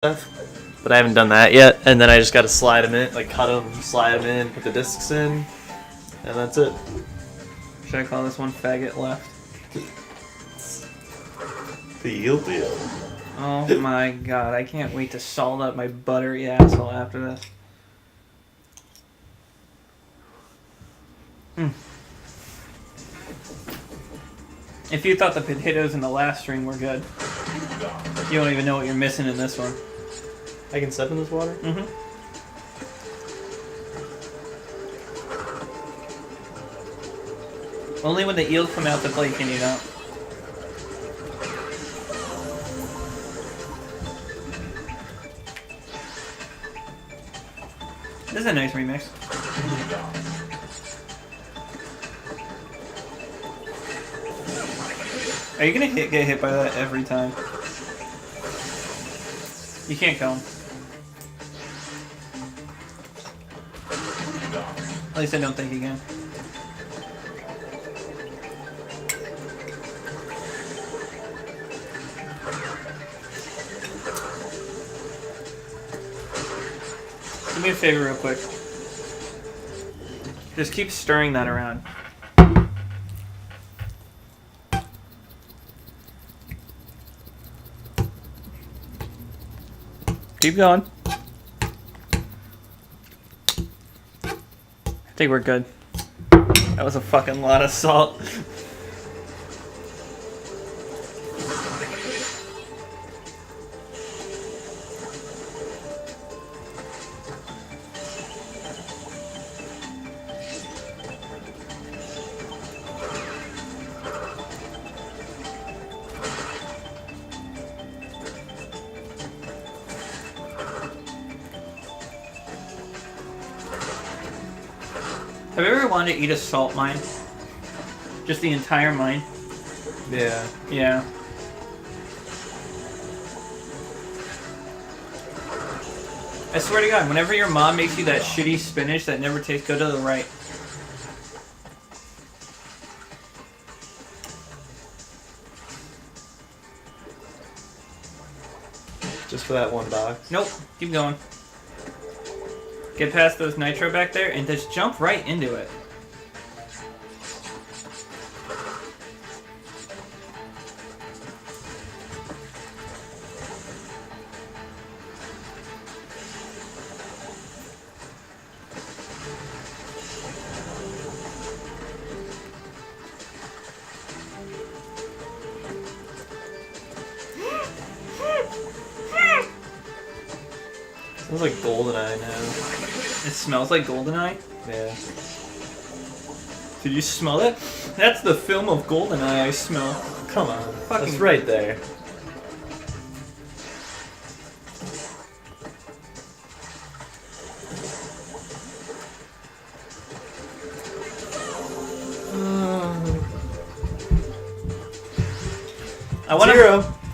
stuff, but I haven't done that yet. And then I just got to slide them in, like cut them, slide them in, put the discs in, and that's it. Should I call this one faggot left? The yield deal. Oh my god, I can't wait to salt up my buttery asshole after this. If you thought the potatoes in the last stream were good, you don't even know what you're missing in this one. I can step in this water? Mm-hmm. Only when the eels come out the plate can you not. This is a nice remix. Are you gonna get hit by that every time? You can't kill him. At least I don't think you can. Do me a favor real quick. Just keep stirring that around. Keep going. I think we're good. That was a fucking lot of salt. Have you ever wanted to eat a salt mine? Just the entire mine? Yeah. Yeah. I swear to God, whenever your mom makes you that shitty spinach that never tastes good, to the right. Just for that one box? Nope. Keep going. Get past those nitro back there and just jump right into it. Smells like GoldenEye now. It smells like GoldenEye? Yeah. Did you smell it? That's the film of GoldenEye I smell. Come on. Fucking That's right there.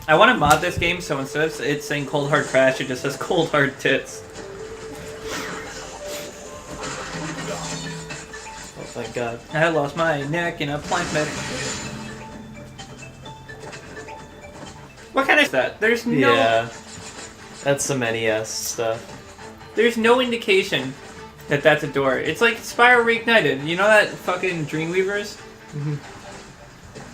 I want to mod this game so instead of it saying Cold Hard Crash, it just says Cold Hard Tits. Oh, thank God. I lost my neck in a plank bed. What kind of is that? There's no... Yeah. That's some NES stuff. There's no indication that that's a door. It's like Spyro Reignited. You know that fucking Dreamweavers? Mm-hmm.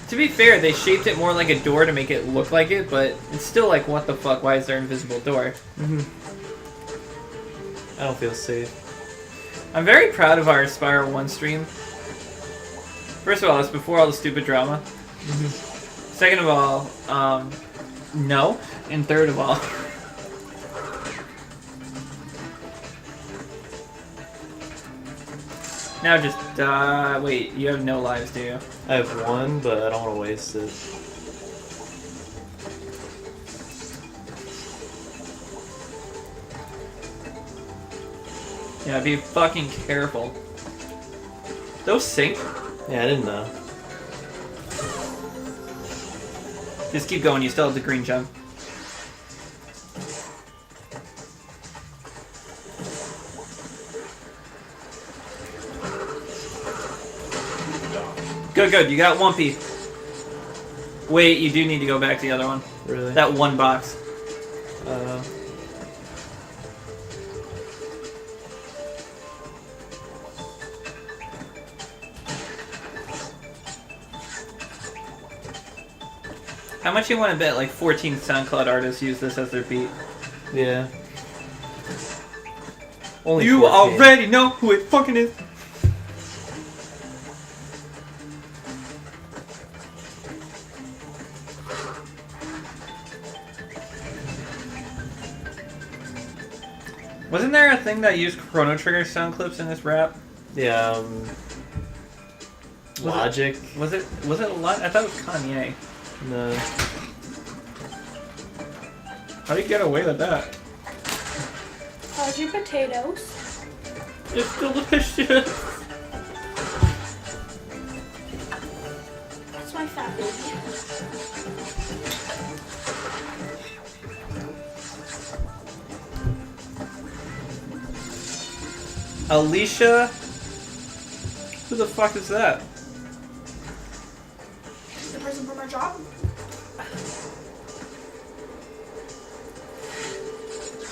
To be fair, they shaped it more like a door to make it look like it, but it's still like, what the fuck? Why is there an invisible door? Mm-hmm. I don't feel safe. I'm very proud of our Spyro 1 stream. First of all, it's before all the stupid drama. Mm-hmm. Second of all, no. And third of all... Now just, wait, you have no lives, do you? I have one, but I don't want to waste it. Yeah, be fucking careful. Those sink? Yeah, I didn't know. Just keep going, you still have the green gem. Good, good. You got one piece. Wait, you do need to go back to the other one. Really? That one box. How much you want to bet like 14 SoundCloud artists use this as their beat? Yeah. Only You 14. already know who it fucking is. Wasn't there a thing that used Chrono Trigger sound clips in this rap? Yeah. Logic. Was it a lot? I thought it was Kanye. No. How do you get away with that? How's your potatoes? It's delicious. That's my fat baby. Alicia? Who the fuck is that? The person for my job?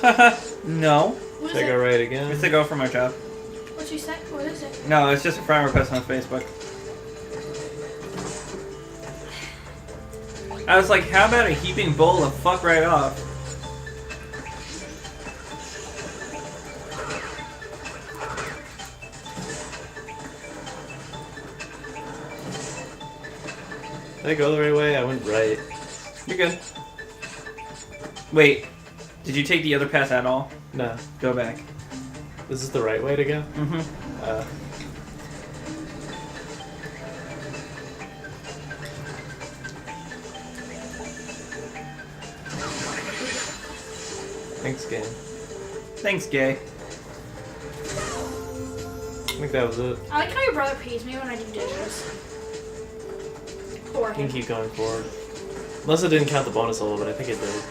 Haha, no. What is Should I go it? right again? It's the girl from my job. What you say? What is it? No, it's just a friend request on Facebook. I was like, how about a heaping bowl of fuck right off? Did I go the right way? I went right. You're good. Wait, did you take the other path at all? No. Go back. This is the right way to go? Mm-hmm. Thanks, game. Thanks, gay. I think that was it. I like how your brother pays me when I do dishes. For I can him. keep going forward. Unless it didn't count the bonus level, but I think it did.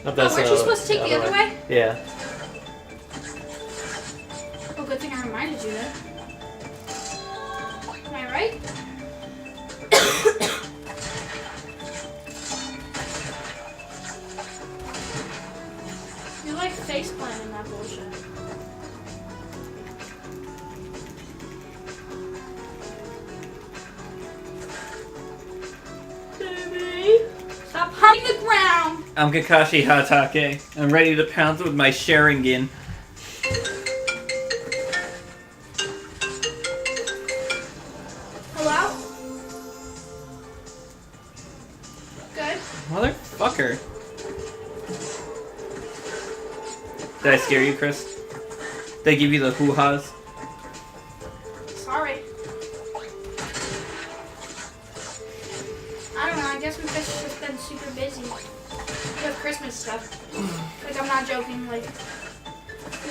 Oh, weren't you supposed to take the other way? Yeah. Well, good thing I reminded you then. Am I right? You like face planting that bullshit. Baby, stop hugging the ground. I'm Kakashi Hatake. I'm ready to pounce with my Sharingan. Hello? Good. Motherfucker. Did I scare you, Chris? Did I give you the hoo-has? Sorry. I don't know, I guess we've just been super busy with Christmas stuff. Like, I'm not joking, like,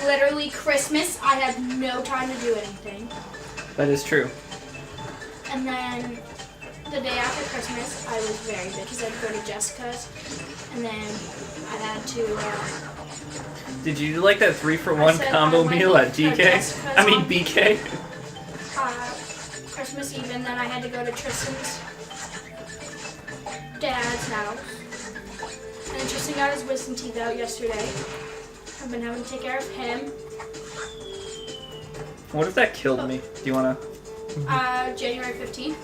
literally Christmas, I had no time to do anything. That is true. And then the day after Christmas, I was very busy because I had to go to Jessica's. And then I had to, Did you like that 3-for-1 I said combo I went meal at to GK? Jessica's I mean on- BK? Christmas Eve, and then I had to go to Tristan's dad's house. And then Tristan got his wisdom teeth out yesterday. I've been having to take care of him. What if that killed me? Do you wanna... January 15th.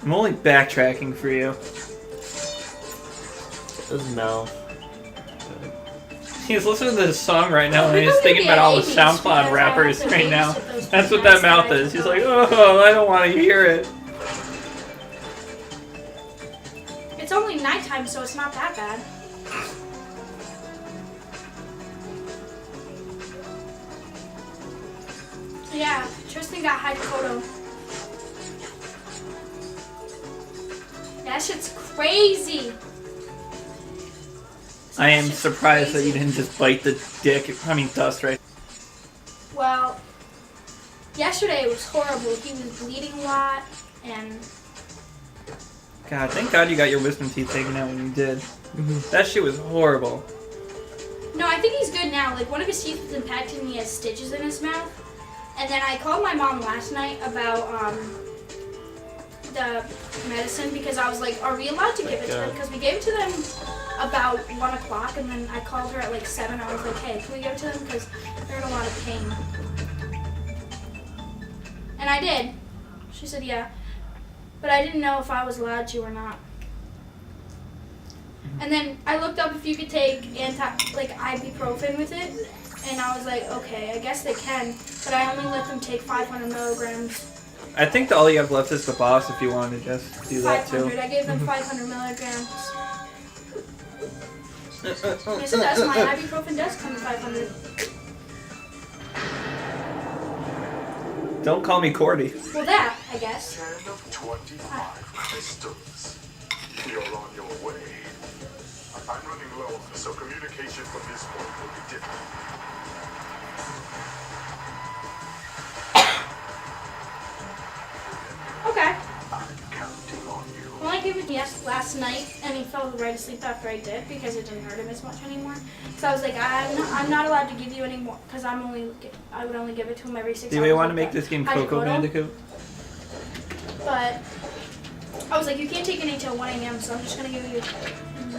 I'm only backtracking for you. This is Mel. He's listening to this song right now and We he's don't thinking need about all the Amy's SoundCloud because I rappers have to right now. babysit those That's what parents that mouth that I is. He's took like, off. oh, I don't want to hear it. It's only nighttime, so it's not that bad. Yeah, Tristan got hydrocodone. That shit's crazy. I am Shit's surprised that you crazy. didn't just bite the dick. I mean, dust, right? Well, yesterday it was horrible. He was bleeding a lot, and God, thank God you got your wisdom teeth taken out when you did. Mm-hmm. That shit was horrible. no, I think he's good now. Like, one of his teeth was impacted and he has stitches in his mouth. And then I called my mom last night about the medicine because I was like, are we allowed to give it to them? Because we gave it to them about 1 o'clock, and then I called her at like 7. I was like, hey, can we give it to them? Because they're in a lot of pain. And I did. She said, yeah. But I didn't know if I was allowed to or not. And then I looked up if you could take ibuprofen with it, and I was like, okay, I guess they can, but I only let them take 500 milligrams. I think all you have left is the boss if you want to just do that too. 500. I gave them 500 milligrams. Yes, it does. My ibuprofen does come to 500. Don't call me Cordy. Well, that, I guess. 10 of 25 crystals. You're on your way. I'm running low, so communication from this point will be different. Okay. I'm counting on you. Well, I gave it yes last night, and he fell right asleep after I did because it didn't hurt him as much anymore. So I was like, I'm not allowed to give you any more because I would only give it to him every 6 hours. Do we want to make this game Coco Bandicoot? But I was like, you can't take any till 1 a.m., so I'm just gonna give you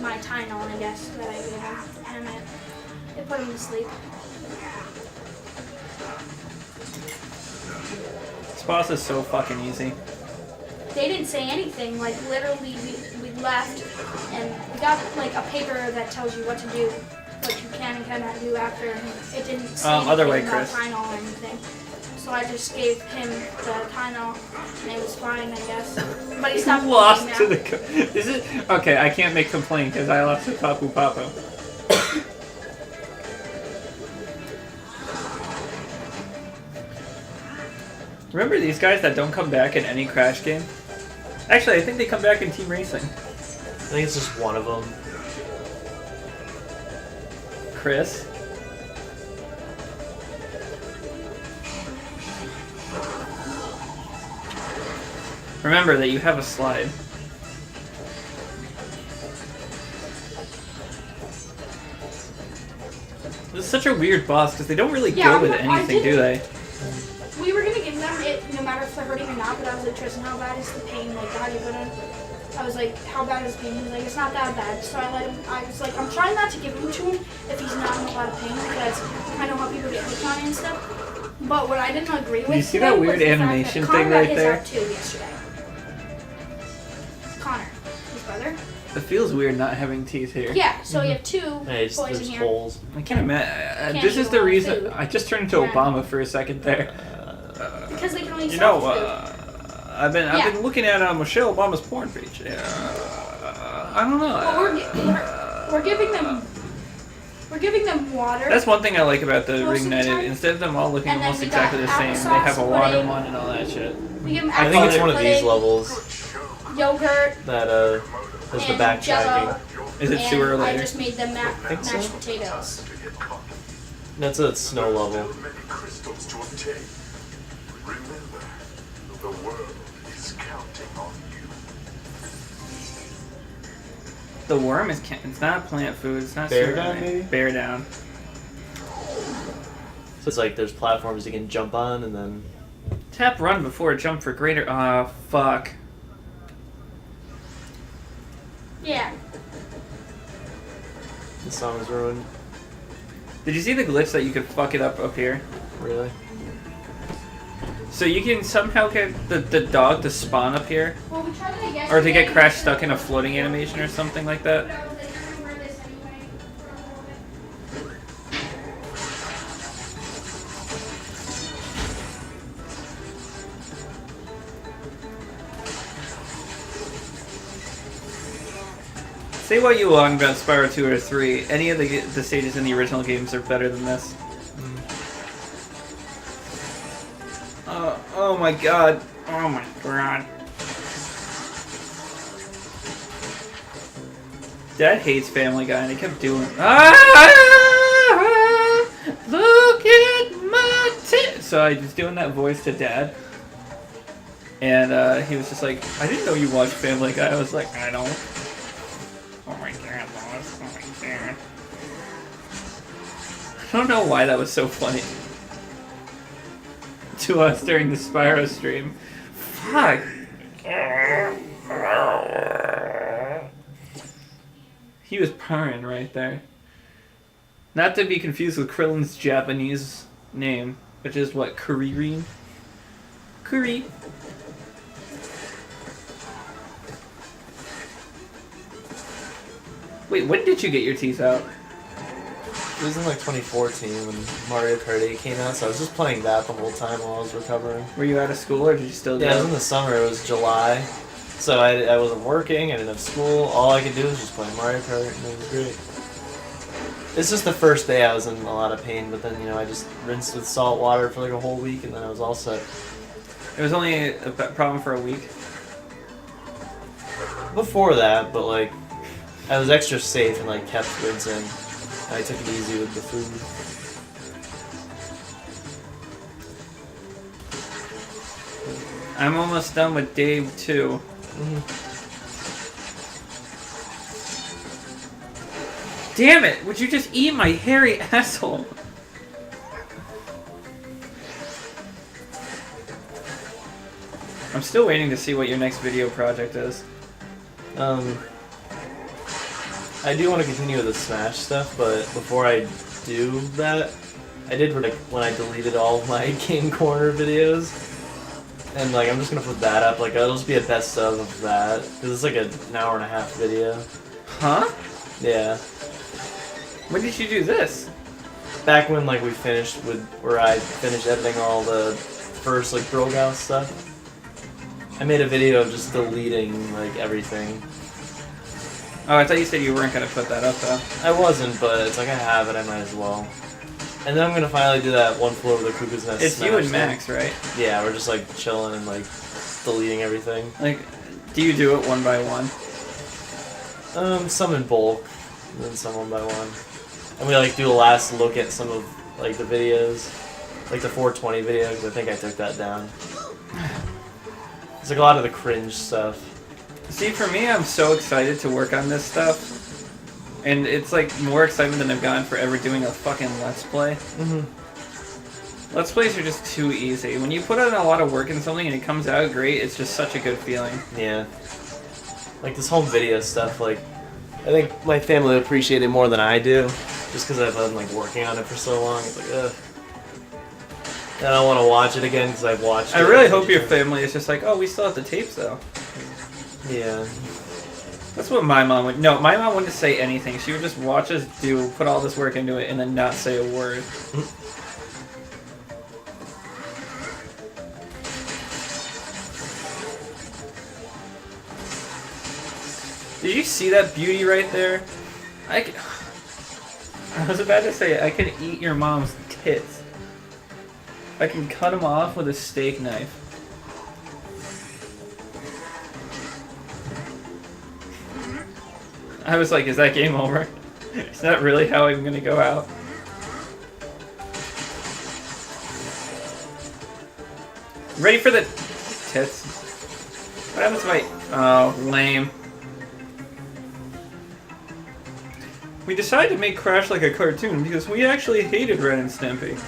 my Tylenol, I guess, that I gave him, and it put him to sleep. This boss is so fucking easy. They didn't say anything. Like literally, we left, and we got like a paper that tells you what to do, what you can and cannot do after. And it didn't say Other way, anything about Chris. Tylenol or anything. So I just gave him the Tylenol, and it was fine, I guess. But he stopped Lost now. to the. Is it okay? I can't make complaint because I lost to Papu Papu. Remember these guys that don't come back in any Crash game? Actually, I think they come back in Team Racing. I think it's just one of them. Chris. Remember that you have a slide. This is such a weird boss because they don't really go with anything, do they? We were gonna give them it no matter if they're hurting or not, but I was like, Tristan, how bad is the pain? Like, God, you're gonna. I was like, how bad is the pain? He was like, it's not that bad. So I let him. I was like, I'm trying not to give him to him if he's not in a lot of pain because I know how people get hooked on it and stuff. But what I didn't agree with. You see that weird animation thing right there? Connor got his out too yesterday. Connor, his brother. It feels weird not having teeth here. Yeah, so you have two Hey, boys in there's here. holes. I can't imagine. Can't This eat is a the lot of reason. food. I just turned into Yeah. Obama for a second there. Because they can only You sell know, food. I've been Yeah. looking at Michelle Obama's porn page. I don't know. But we're giving them water. That's one thing I like about the Most of the Reignited. time. Instead of them all looking And then almost we got exactly the same, they applesauce have a water pudding. one and all that shit. We give them I think it's applesauce one of these pudding, levels yogurt, that has the and backtracking. Jello. Is it and sooner or I later? just made them think so. mashed potatoes. That's a snow level. Still many crystals to obtain. Remember, the world is counting on you. The worm is. It's not plant food. It's not Bear sewer, down, right? maybe? Bear down. So it's like there's platforms you can jump on and then. Tap run before jump for greater. Ah, fuck. Yeah. The song is ruined. Did you see the glitch that you could fuck it up here? Really? So you can somehow get the dog to spawn up here, Well, we tried it again. or to get Crash stuck in a floating animation or something like that. But I was like, I'm gonna wear this anyway for a little bit. Say what you want about Spyro 2 or 3, any of the stages in the original games are better than this. Oh my god. Oh my god. Dad hates Family Guy and he kept doing look at my tits. So I was doing that voice to Dad. And he was just like, I didn't know you watched Family Guy. I was like, I don't. Oh my god, Lois. Oh my god. I don't know why that was so funny to us during the Spyro stream. Fuck. He was purring right there. Not to be confused with Krillin's Japanese name, which is what, Kuririn? Kuri. Wait, when did you get your teeth out? It was in like 2014 when Mario Kart 8 came out, so I was just playing that the whole time while I was recovering. Were you out of school or did you still Yeah, it go? was in the summer. It was July. So I wasn't working, I didn't have school. All I could do was just play Mario Kart, and it was great. It's just the first day I was in a lot of pain, but then, you know, I just rinsed with salt water for like a whole week, and then I was all set. It was only a problem for a week. Before that, but like, I was extra safe and like kept rinsing. I took it easy with the food. I'm almost done with day 2. Damn it! Would you just eat my hairy asshole? I'm still waiting to see what your next video project is. I do want to continue with the Smash stuff, but before I do that, I did like when I deleted all of my Game Corner videos, and like I'm just gonna put that up. Like it'll just be a best of that because it's like an hour and a half video. Huh? Yeah. When did you do this? Back when like we finished with, where I finished editing all the first like Girl Gal stuff. I made a video of just deleting like everything. Oh, I thought you said you weren't gonna put that up though. I wasn't, but it's like I have it, I might as well. And then I'm gonna finally do that One Floor Over the Cuckoo's Nest. It's you Smash and Max, right? Yeah, we're just like chilling and like deleting everything. Like, do you do it one by one? Some in bulk, and then some one by one. And we like do a last look at some of like the videos, like the 420 video, because I think I took that down. It's like a lot of the cringe stuff. See, for me, I'm so excited to work on this stuff. And it's like more excitement than I've gotten for ever doing a fucking Let's Play. Let's Plays are just too easy. When you put in a lot of work in something and it comes out great, it's just such a good feeling. Yeah. Like this home video stuff, like, I think my family would appreciate it more than I do. Just because I've been like working on it for so long. It's like, ugh. And I don't want to watch it again because I've watched it. I really hope your family is just like, oh, we still have the tapes though. Yeah. That's what my mom would. No, my mom wouldn't say anything. She would just watch us put all this work into it, and then not say a word. Did you see that beauty right there? I was about to say, I can eat your mom's tits. I can cut them off with a steak knife. I was like, is that game over? Is that really how I'm gonna go out? Ready for the tits? What happens if I... Oh, lame. We decided to make Crash like a cartoon because we actually hated Ren and Stimpy.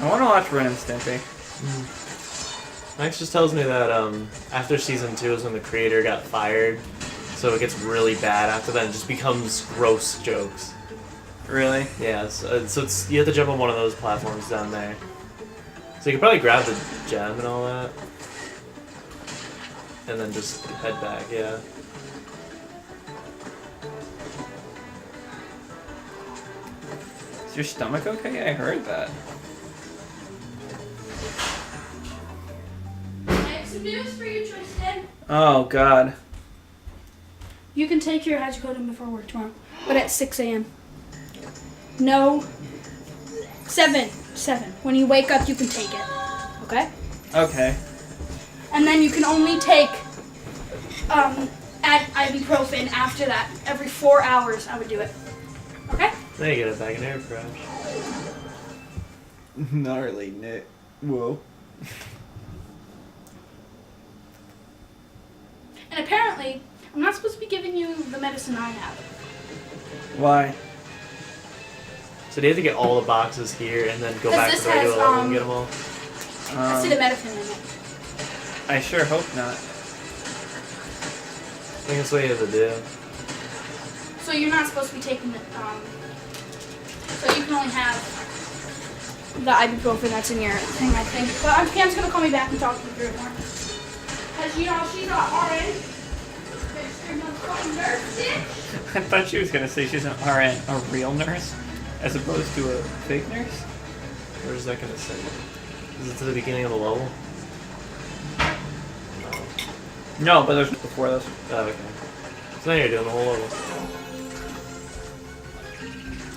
I want to watch Ren and Stimpy. Max just tells me that after season 2 is when the creator got fired, so it gets really bad after that and just becomes gross jokes. Really? Yeah, so it's, you have to jump on one of those platforms down there. So you can probably grab the gem and all that. And then just head back, yeah. Is your stomach okay? I heard that. I have some news for you, Tristan. Oh, God. You can take your hydrocodone before work tomorrow, but at 6 a.m. No. 7. When you wake up, you can take it. Okay? Okay. And then you can only take ibuprofen after that. Every 4 hours, I would do it. Okay? Then you get it back in air crash. Gnarly Nick. Whoa. And apparently, I'm not supposed to be giving you the medicine I have. Why? So do you have to get all the boxes here and then go back to this the regular has, level and get them all? Acetaminophen in it. I sure hope not. I think that's what you have to do. So you're not supposed to be taking the, so you can only have the ibuprofen that's in your thing, I think. But Cam's gonna call me back and talk to me through it more. Cause you know she's not RN. I thought she was gonna say she's an RN, a real nurse, as opposed to a fake nurse. Where's that gonna say? Is it to the beginning of the level? No, but there's before this. Oh, okay. So now you're doing the whole level.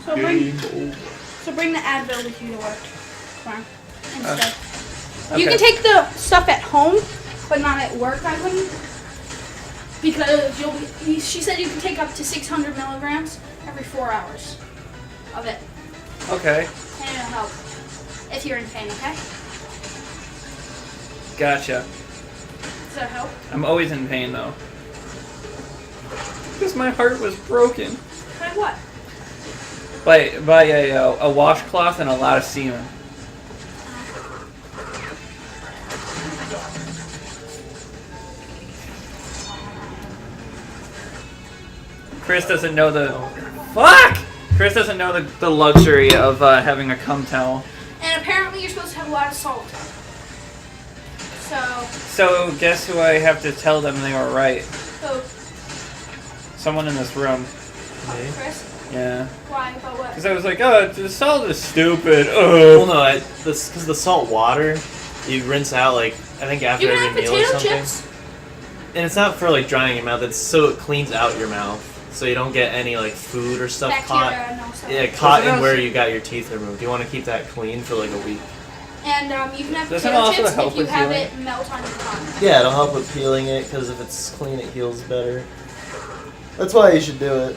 So bring the Advil with you to work. Come on. Instead. Okay. You can take the stuff at home, but not at work, I wouldn't. Because she said you can take up to 600 milligrams every 4 hours of it. Okay. And it'll help if you're in pain, okay? Gotcha. Does that help? I'm always in pain though. Because my heart was broken. By what? By a washcloth and a lot of semen. Chris doesn't know the... Fuck! Chris doesn't know the luxury of having a cum towel. And apparently you're supposed to have a lot of salt. So guess who I have to tell them they were right? Who? Someone in this room. Chris? Yeah. Why? About what? Because I was like, oh, the salt is stupid. Well, no, because the salt water, you rinse out, like, I think after You can every have meal or potato something. chips. And it's not for, like, drying your mouth, it's so it cleans out your mouth. So you don't get any, like, food or stuff Bacteria caught. and all stuff. Yeah, caught Doesn't in where also- you got your teeth removed. You want to keep that clean for, like, a week. And you can have Doesn't it potato also chips help if you with have healing? it melt on your tongue. Yeah, it'll help with peeling it, because if it's clean, it heals better. That's why you should do it.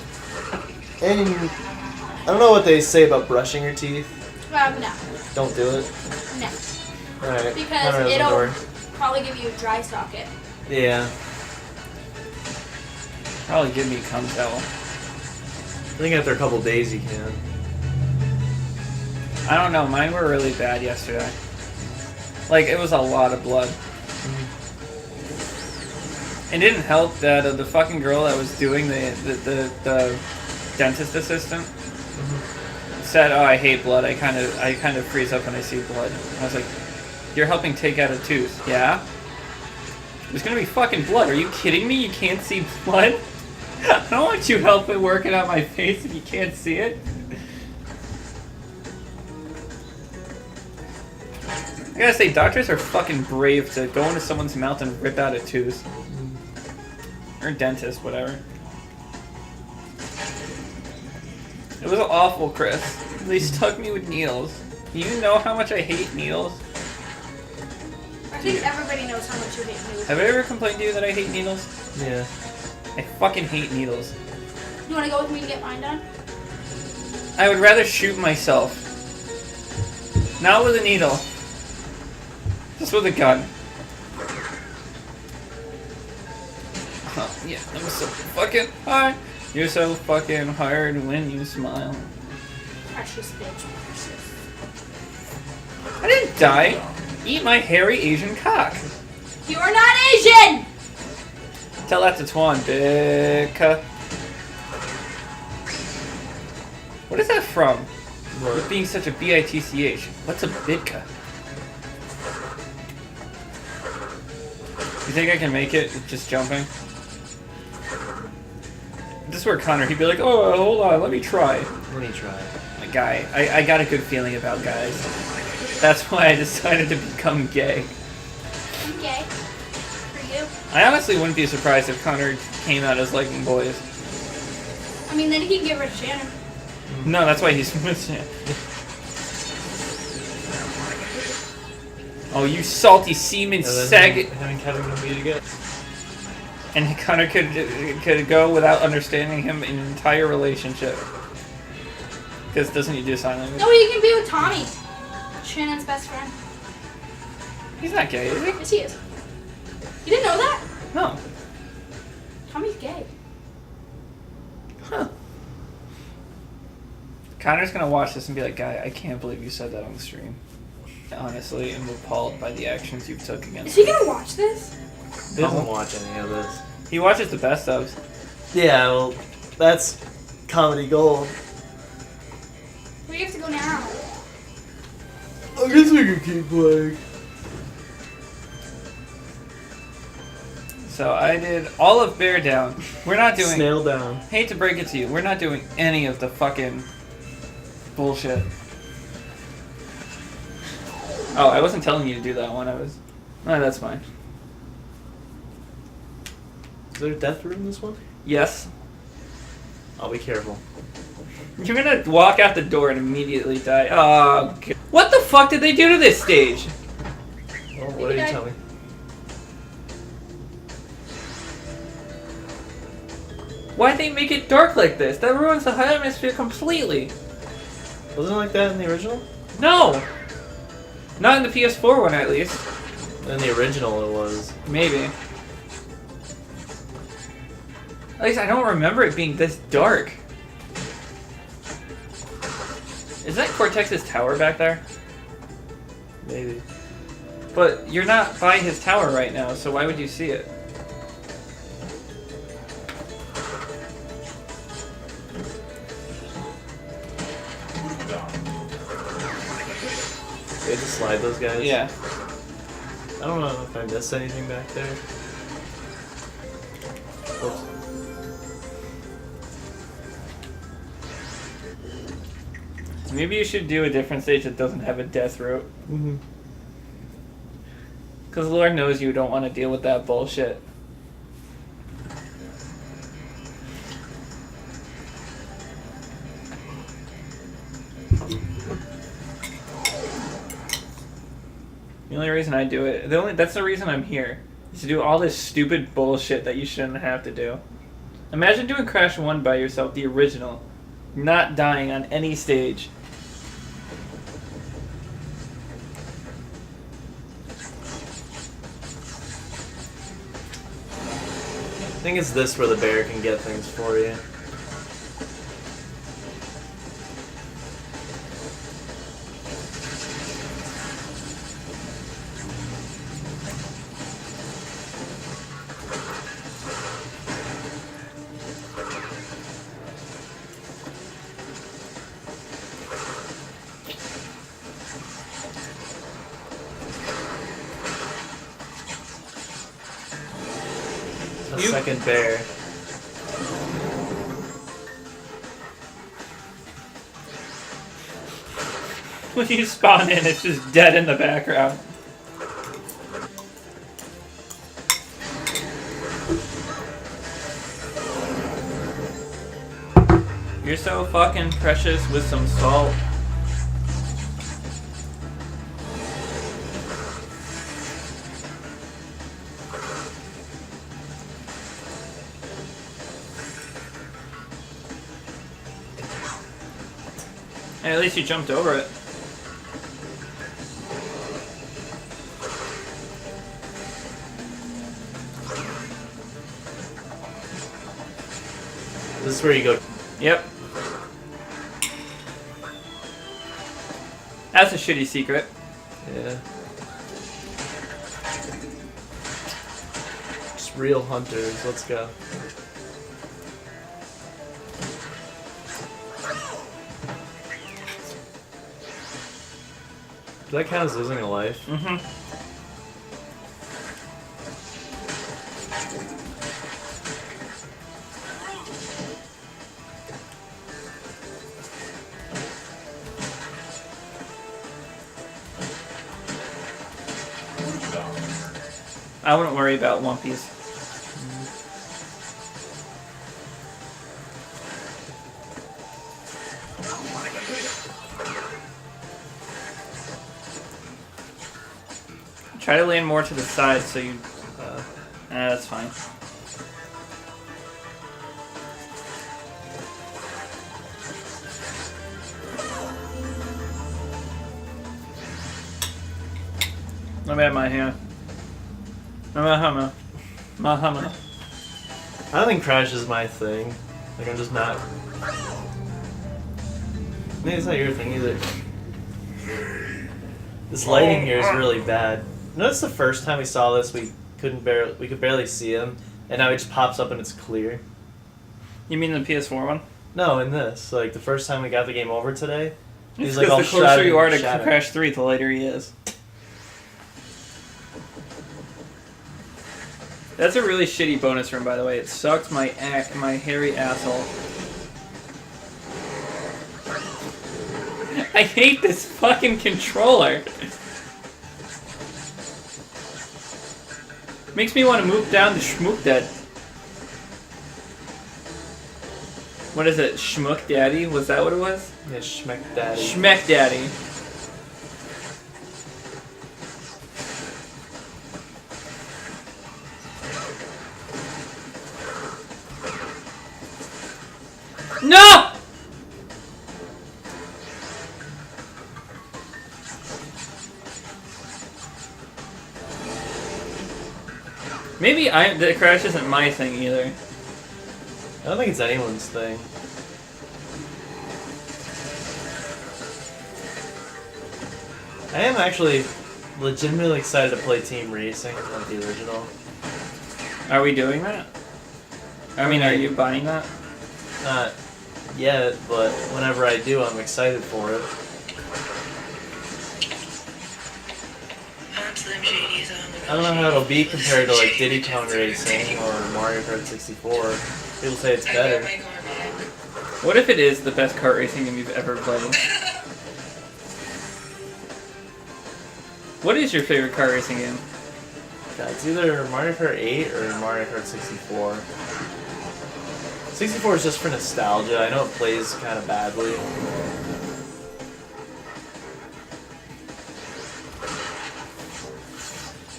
And I don't know what they say about brushing your teeth. No. Don't do it. No. Alright. Because it'll probably give you a dry socket. Yeah. Probably give me a cum towel. I think after a couple days you can. I don't know, mine were really bad yesterday. Like, it was a lot of blood. It didn't help that the fucking girl that was doing the dentist assistant said, "Oh, I hate blood. I kind of freeze up when I see blood." I was like, "You're helping take out a tooth, yeah? There's gonna be fucking blood. Are you kidding me? You can't see blood? I don't want you helping working out my face if you can't see it." I gotta say, doctors are fucking brave to go into someone's mouth and rip out a tooth. Or dentist, whatever. It was awful, Chris. They stuck me with needles. You know how much I hate needles? I think everybody knows how much you hate needles. Have I ever complained to you that I hate needles? Yeah. I fucking hate needles. You want to go with me to get mine done? I would rather shoot myself. Not with a needle. Just with a gun. Oh, yeah, I'm so fucking hard. You're so fucking hard when you smile. Precious bitch. Precious. I didn't die. Eat my hairy Asian cock. You are not Asian! Tell that to Twan, Bicka. What is that from? With being such a bitch. What's a Bicka? You think I can make it with just jumping? This is where Connor, he'd be like, "Oh, hold on, let me try." Let me try. A guy. I got a good feeling about guys. That's why I decided to become gay. I'm gay. For you. I honestly wouldn't be surprised if Connor came out as liking boys. I mean, then he can get rid of Shannon. No, that's why he's with you. Oh, you salty semen sag! Having Kevin can be together. And Connor could go without understanding him in an entire relationship. Because doesn't he do sign language? No, you can be with Tommy. Shannon's best friend. He's not gay, is he? Yes, he is. You didn't know that? No. Tommy's gay. Huh. Connor's gonna watch this and be like, "Guy, I can't believe you said that on the stream." Honestly, I'm appalled by the actions you took against Is he me. gonna watch this? He doesn't watch any of this. He watches the best ofs. Yeah, well, that's comedy gold. Where do you have to go now? I guess we could keep playing. So I did all of Bear Down. We're not doing... Snail down. Hate to break it to you, we're not doing any of the fucking bullshit. Oh, I wasn't telling you to do that one. I was... No, that's fine. Is there a death room in this one? Yes. I'll be careful. You're gonna walk out the door and immediately die. Oh, God. What the fuck did they do to this stage? Well, what are you telling me? Why'd they make it dark like this? That ruins the atmosphere completely. Wasn't it like that in the original? No! Not in the PS4 one, at least. In the original, it was. Maybe. At least I don't remember it being this dark. Is that Cortex's tower back there? Maybe. But you're not by his tower right now, so why would you see it? We had to slide those guys? Yeah. I don't know if I missed anything back there. Whoops. Maybe you should do a different stage that doesn't have a death route. Mm-hmm. Because Lord knows you don't want to deal with that bullshit. The only reason I do it, that's the reason I'm here, is to do all this stupid bullshit that you shouldn't have to do. Imagine doing Crash 1 by yourself, the original, not dying on any stage. I think it's this where the bear can get things for you. A second bear. When you spawn in, it's just dead in the background. You're so fucking precious with some salt. Hey, at least you jumped over it. This is where you go. Yep. That's a shitty secret. Yeah. Just real hunters. Let's go. Does that count as losing a life? Mm-hmm. I wouldn't worry about One Piece. Try to land more to the side so you... that's fine. Let me have my hand. Mahama. I don't think Crash is my thing. Like, I'm just not... Maybe it's not your thing either. This lighting here is really bad. Notice the first time we saw this, we could barely see him, and now he just pops up and it's clear. You mean the PS4 one? No, in this, like the first time we got the game over today, He's It's like all because the closer shrouded you are in to shadow. Crash 3, the lighter he is. That's a really shitty bonus room, by the way. It sucked my hairy asshole. I hate this fucking controller. Makes me want to move down to Schmook Dead. What is it? Schmook Daddy? Was that what it was? Yeah, Schmeck Daddy. Schmeck Daddy. No! Maybe the crash isn't my thing either. I don't think it's anyone's thing. I am actually legitimately excited to play Team Racing, like the original. Are we doing that? I mean, are you buying that? Not yet, but whenever I do, I'm excited for it. I don't know how it'll be compared to like Diddy Kong Racing or Mario Kart 64. People say it's better. What if it is the best kart racing game you've ever played? What is your favorite kart racing game? Yeah, it's either Mario Kart 8 or Mario Kart 64. 64 is just for nostalgia. I know it plays kind of badly.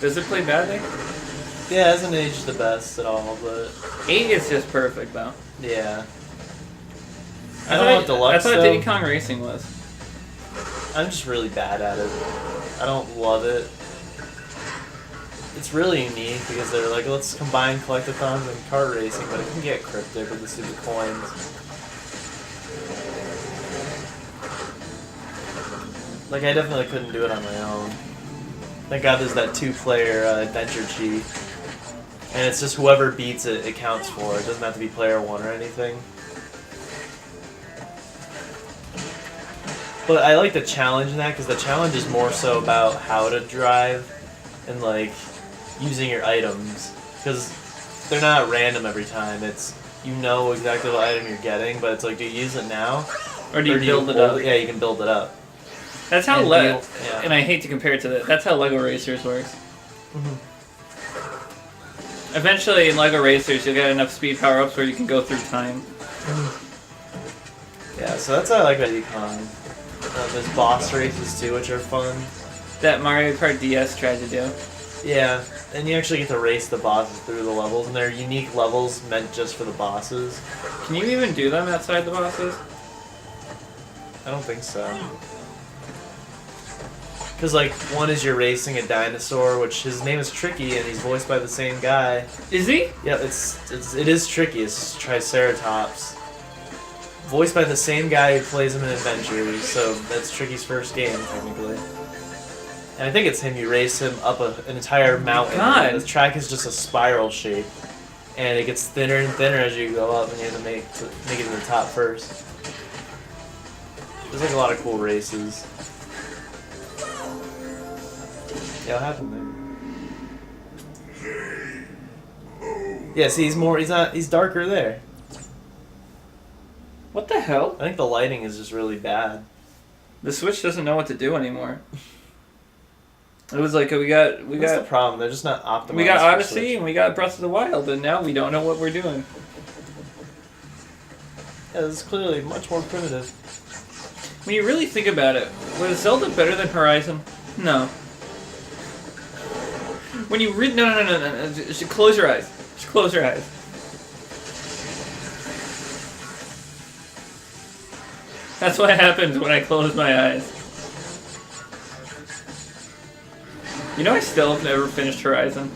Does it play badly? Yeah, it hasn't aged the best at all, but 8 is just perfect, though. yeah. I don't want deluxe I thought though. Diddy Kong Racing was. I'm just really bad at it. I don't love it. It's really unique because they're like, let's combine collectathons and kart racing, but it can get cryptic with the stupid coins. Like, I definitely couldn't do it on my own. Thank God there's that 2-player adventure cheat. And it's just whoever beats it, it counts for. It doesn't have to be player 1 or anything. But I like the challenge in that, because the challenge is more so about how to drive and, like, using your items. Because they're not random every time. It's, you know exactly what item you're getting, but it's like, do you use it now? Or do you build it up? Yeah, you can build it up. That's how And and I hate to compare it to that. That's how Lego Racers works. Eventually, in Lego Racers, you'll get enough speed power-ups where you can go through time. Yeah, so that's how I like Diddy Kong. There's boss races too, which are fun. That Mario Kart DS tried to do. Yeah, and you actually get to race the bosses through the levels, and they're unique levels meant just for the bosses. Can you even do them outside the bosses? I don't think so. Because, like, one is you're racing a dinosaur, which his name is Tricky, and he's voiced by the same guy. Is he? Yeah, it is Tricky. It's Triceratops. Voiced by the same guy who plays him in Adventures, so that's Tricky's first game, technically. And I think it's him. You race him up an entire mountain. God. The track is just a spiral shape, and it gets thinner and thinner as you go up, and you have to make it to the top first. There's like a lot of cool races. Yeah, what happened there? Yeah, see, he's darker there. What the hell? I think the lighting is just really bad. The Switch doesn't know what to do anymore. It was like we got What's the problem? They're just not optimized. we got for Odyssey Switch. and we got Breath of the Wild, and now we don't know what we're doing. Yeah, this is clearly much more primitive. When you really think about it, was Zelda better than Horizon? No. When you no. Just close your eyes. Just close your eyes. That's what happens when I close my eyes. You know, I still have never finished Horizon.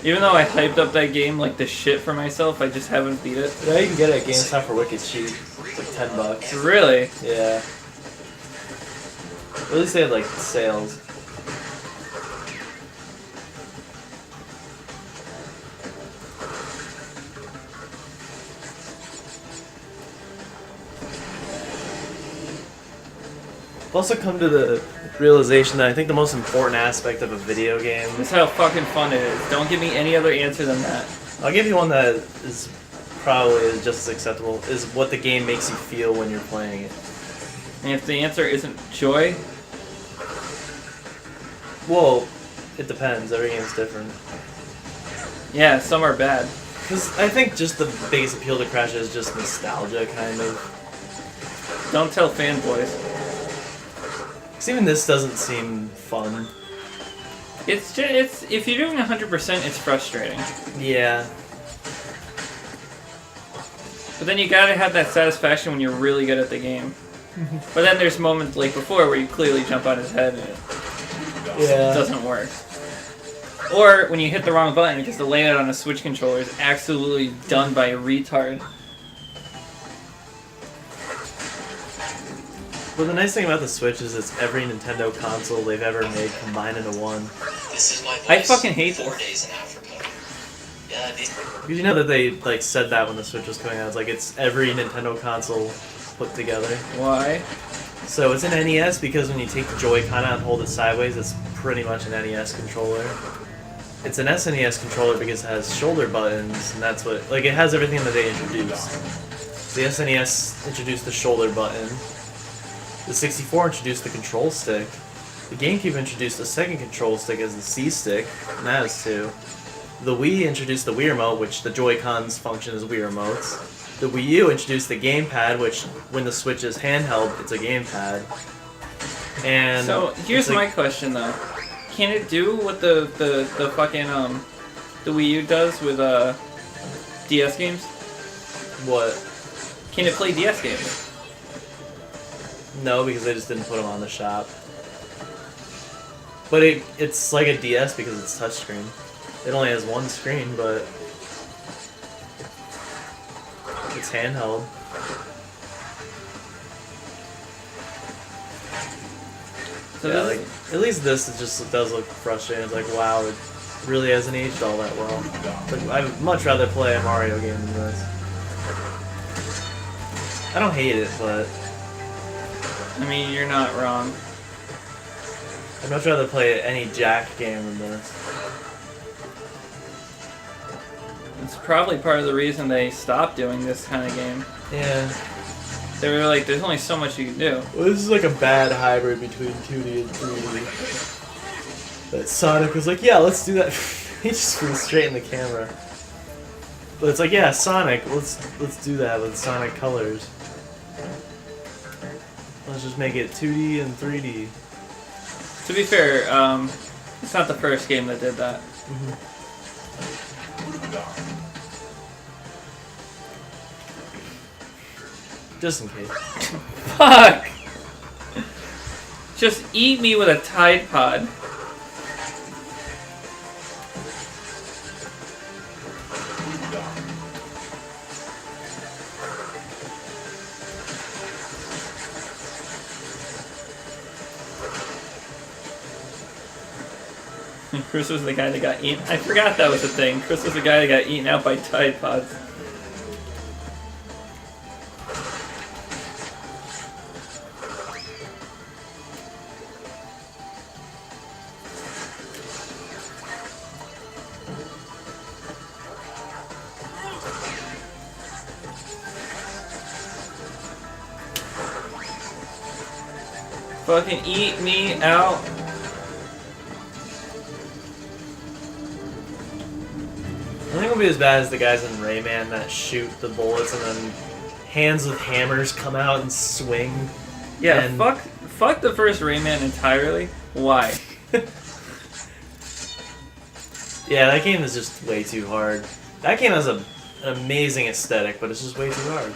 Even though I hyped up that game like the shit for myself, I just haven't beat it. Yeah, you can get it at GameStop for wicked cheap. It's like $10. Really? Yeah. At least they had like sales. I've also come to the realization that I think the most important aspect of a video game. That's how fucking fun it is. Don't give me any other answer than that. I'll give you one that is probably just as acceptable. Is what the game makes you feel when you're playing it. And if the answer isn't joy, Well, it depends. Every game's different. yeah, some are bad. Because I think just the biggest appeal to Crash is just nostalgia, kind of. Don't tell fanboys. Because even this doesn't seem fun. It's if you're doing 100%, it's frustrating. Yeah. But then you gotta have that satisfaction when you're really good at the game. But then there's moments like before where you clearly jump on his head and it doesn't work. Or when you hit the wrong button because the layout on a Switch controller is absolutely done by a retard. Well, the nice thing about the Switch is it's every Nintendo console they've ever made combined into one. This is my voice. I fucking hate 4 this. days in Africa. Yeah, Because you know that they like said that when the Switch was coming out. It's like it's every Nintendo console put together. Why? So it's an NES because when you take the Joy-Con out and hold it sideways, it's pretty much an NES controller. It's an SNES controller because it has shoulder buttons, and that's what like it has everything that they introduced. The SNES introduced the shoulder button. The 64 introduced the control stick. The GameCube introduced a second control stick as the C stick, and that has two. The Wii introduced the Wii Remote, which the Joy-Cons function as Wii Remotes. The Wii U introduced the gamepad, which when the Switch is handheld, it's a gamepad. And So here's it's like- my question though: can it do what the fucking the Wii U does with DS games? What? Can it play DS games? No, because they just didn't put them on the shop. But it's like a DS because it's touchscreen. It only has one screen, but it's handheld. So Yeah, this like at least this it does look frustrating. It's like wow, it really hasn't aged all that well. Like I'd much rather play a Mario game than this. I don't hate it, but I mean, you're not wrong. I'd much rather play any Jack game than this. It's probably part of the reason they stopped doing this kind of game. Yeah. They were like, there's only so much you can do. Well, this is like a bad hybrid between 2D and 3D. But Sonic was like, yeah, let's do that. He just flew straight in the camera. But it's like, yeah, Sonic, let's do that with Sonic Colors. Let's just make it 2D and 3D. To be fair, it's not the first game that did that. Just in case. Fuck! Just eat me with a Tide Pod. Chris was the guy that got eaten. I forgot that was a thing. Chris was the guy that got eaten out by Tide Pods. Fucking eat me out. I think it'll be as bad as the guys in Rayman that shoot the bullets and then hands with hammers come out and swing. Yeah, And- fuck the first Rayman entirely. Why? Yeah, that game is just way too hard. That game has an amazing aesthetic, but it's just way too hard.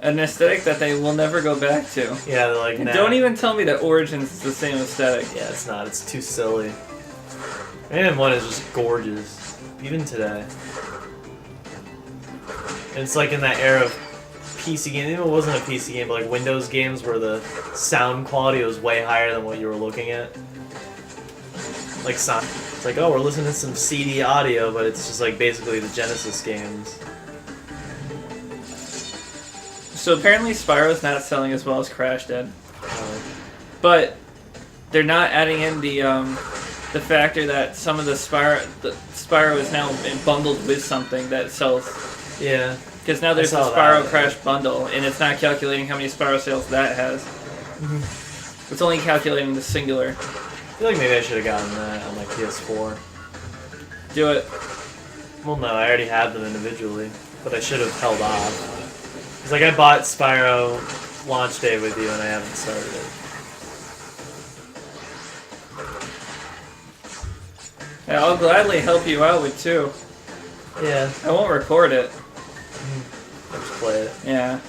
An aesthetic that they will never go back to. Yeah, they're like, And nah. don't even tell me that Origins is the same aesthetic. Yeah, it's not. It's too silly. Rayman 1 is just gorgeous. Even today. And it's like in that era of PC games. Even if it wasn't a PC game, but like Windows games where the sound quality was way higher than what you were looking at. Like Sonic. It's like, oh, we're listening to some CD audio, but it's just like basically the Genesis games. So apparently Spyro's not selling as well as Crash did. But they're not adding in the factor that some of the Spyro is now bundled with something that sells. Yeah. Because now there's the I saw Spyro that. Crash bundle, and it's not calculating how many Spyro sales that has. It's only calculating the singular. I feel like maybe I should have gotten that on my PS4. Do it. Well, no, I already had them individually, but I should have held off. Cause like I bought Spyro launch day with you, and I haven't started it. Yeah, I'll gladly help you out with 2. Yeah, I won't record it. let's play it. Yeah.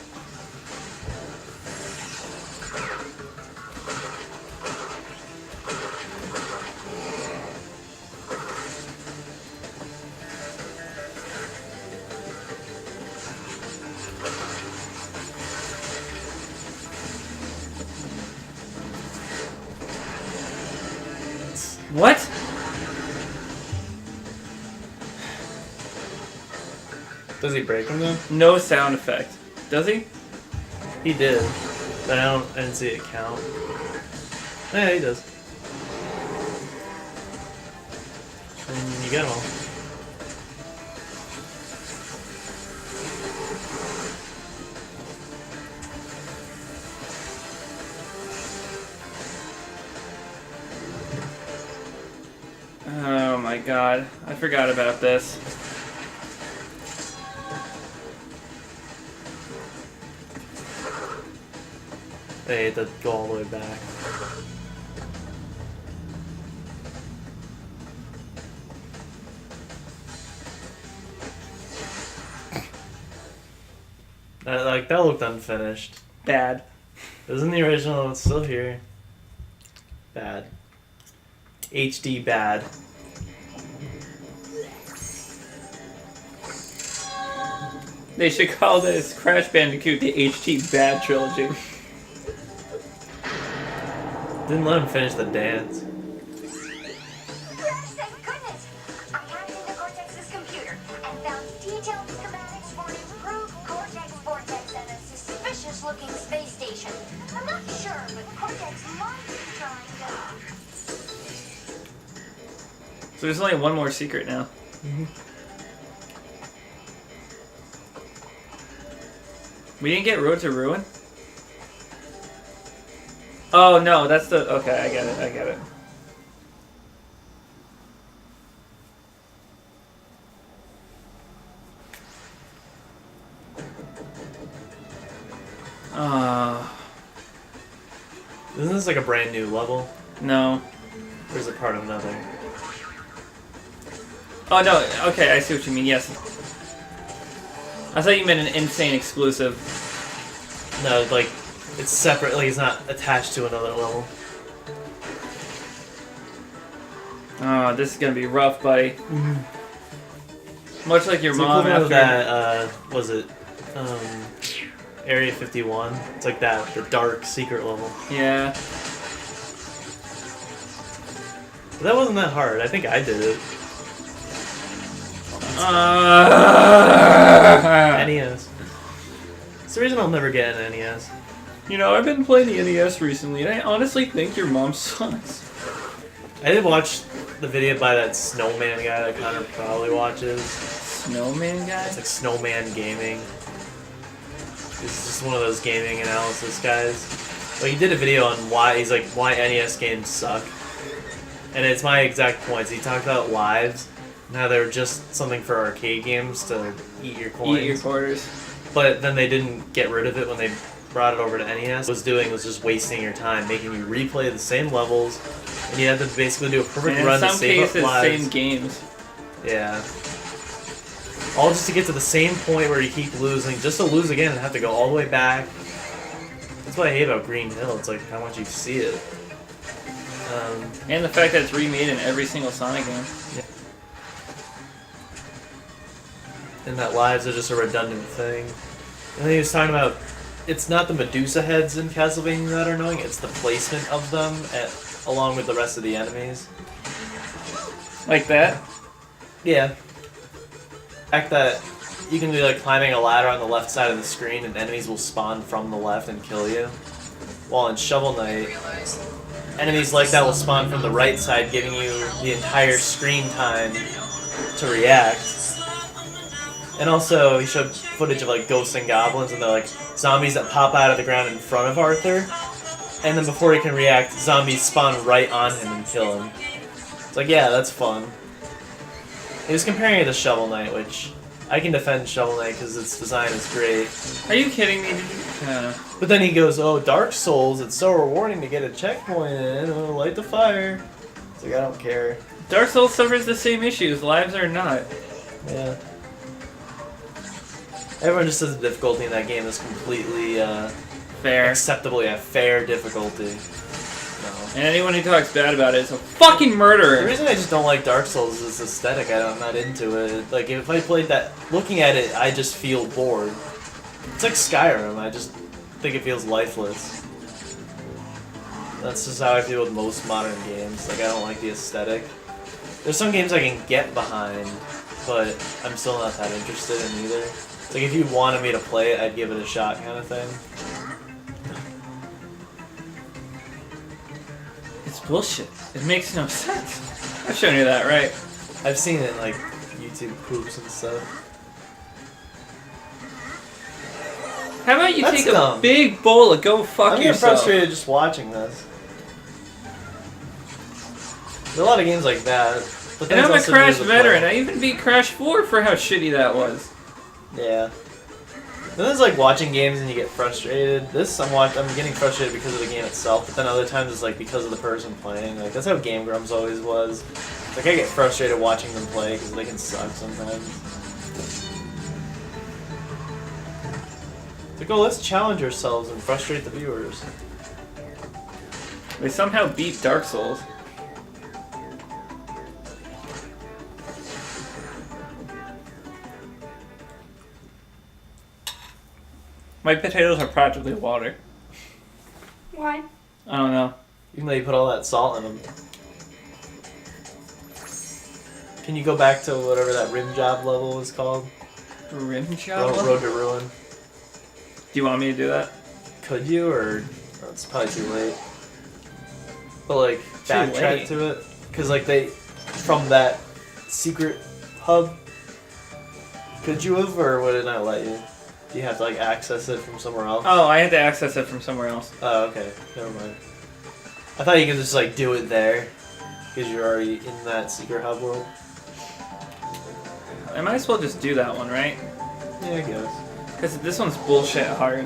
What? Does he break them though? No sound effect. Does he? He did, but I didn't see it count. Yeah, he does. And you get them all. Oh my god. I forgot about this. They had to go all the way back. That looked unfinished. Bad. Isn't the original? It's still here. Bad. HD bad. They should call this Crash Bandicoot the HT Bad Trilogy. Didn't let him finish the dance. Crash, thank goodness! I hacked into Cortex's computer and found detailed schematics for an improved Cortex Vortex and a suspicious-looking space station. I'm not sure, but Cortex might be trying to... So there's only one more secret now. We didn't get Road to Ruin? Oh no, that's the... Okay, I get it, I get it. Isn't this like a brand new level? No. Or is it part of another? Oh no, okay, I see what you mean, yes. I thought you meant an N-Sane exclusive. No, like, it's separate, like it's not attached to another level. Oh, this is gonna be rough, buddy. Much like your It's mom equivalent after... of that, was it, Area 51? It's like that, the dark secret level. Yeah. But that wasn't that hard, I think I did it. NES. It's the reason I'll never get an NES. You know, I've been playing the NES recently, and I honestly think your mom sucks. I did watch the video by that Snowman guy that Connor probably watches. Snowman guy? It's like Snowman Gaming. He's just one of those gaming analysis guys. But he did a video on why NES games suck. And it's my exact points. He talked about lives and how they were just something for arcade games to eat your coins. Eat your quarters. But then they didn't get rid of it when they brought it over to NES. What it was just wasting your time, making you replay the same levels, and you had to basically do a perfect And run in to some save cases, up lives. same games. Yeah. All just to get to the same point where you keep losing, just to lose again and have to go all the way back. That's what I hate about Green Hill. It's like how much you see it. And the fact that it's remade in every single Sonic game. Yeah. And that lives are just a redundant thing. And then he was talking about, it's not the Medusa heads in Castlevania that are annoying, it's the placement of them along with the rest of the enemies. Like that? Yeah. Fact that you can be like climbing a ladder on the left side of the screen and enemies will spawn from the left and kill you. while in Shovel Knight, enemies like that will spawn from the right side, giving you the entire screen time to react. And also, he showed footage of like ghosts and goblins, and they're like zombies that pop out of the ground in front of Arthur. And then before he can react, zombies spawn right on him and kill him. It's like, yeah, that's fun. He was comparing it to Shovel Knight, which I can defend Shovel Knight because its design is great. Are you kidding me? But then he goes, oh, Dark Souls, it's so rewarding to get a checkpoint in, oh, light the fire. It's like, I don't care. Dark Souls suffers the same issues, lives are not. Yeah. Everyone just says the difficulty in that game is completely Fair. acceptably a fair difficulty. No. And anyone who talks bad about it is a fucking murderer. The reason I just don't like Dark Souls is aesthetic. I'm not into it. Like, if I played that, looking at it, I just feel bored. It's like Skyrim. I just think it feels lifeless. That's just how I feel with most modern games. Like, I don't like the aesthetic. There's some games I can get behind, but I'm still not that interested in either. It's like, if you wanted me to play it, I'd give it a shot kind of thing. It's bullshit. It makes no sense. I've shown you that, right? I've seen it in, like, YouTube poops and stuff. How about you That's take dumb. a big bowl of go fuck I'm getting yourself? frustrated just watching this. There's a lot of games like that. But And that's I'm a also Crash new to veteran. play. I even beat Crash 4 for how shitty that was. Yeah. Then there's like watching games and you get frustrated. This I'm getting frustrated because of the game itself, but then other times it's like because of the person playing. Like that's how Game Grumps always was. Like I get frustrated watching them play because they can suck sometimes. It's like, oh, let's challenge ourselves and frustrate the viewers. They somehow beat Dark Souls. My potatoes are practically water. Why? I don't know. Even though you put all that salt in them. Can you go back to whatever that rim job level was called? Rim job? Road to Ruin. Do you want me to do that? Could you, or oh, it's probably too late. But like backtrack late. to it, because like they from that secret hub. Could you have, or would it not let you? Do you have to like access it from somewhere else? Oh, I had to access it from somewhere else. Oh, okay. Never mind. I thought you could just like do it there, because you're already in that secret hub world. I might as well just do that one, right? Yeah, I guess. Because this one's bullshit hard.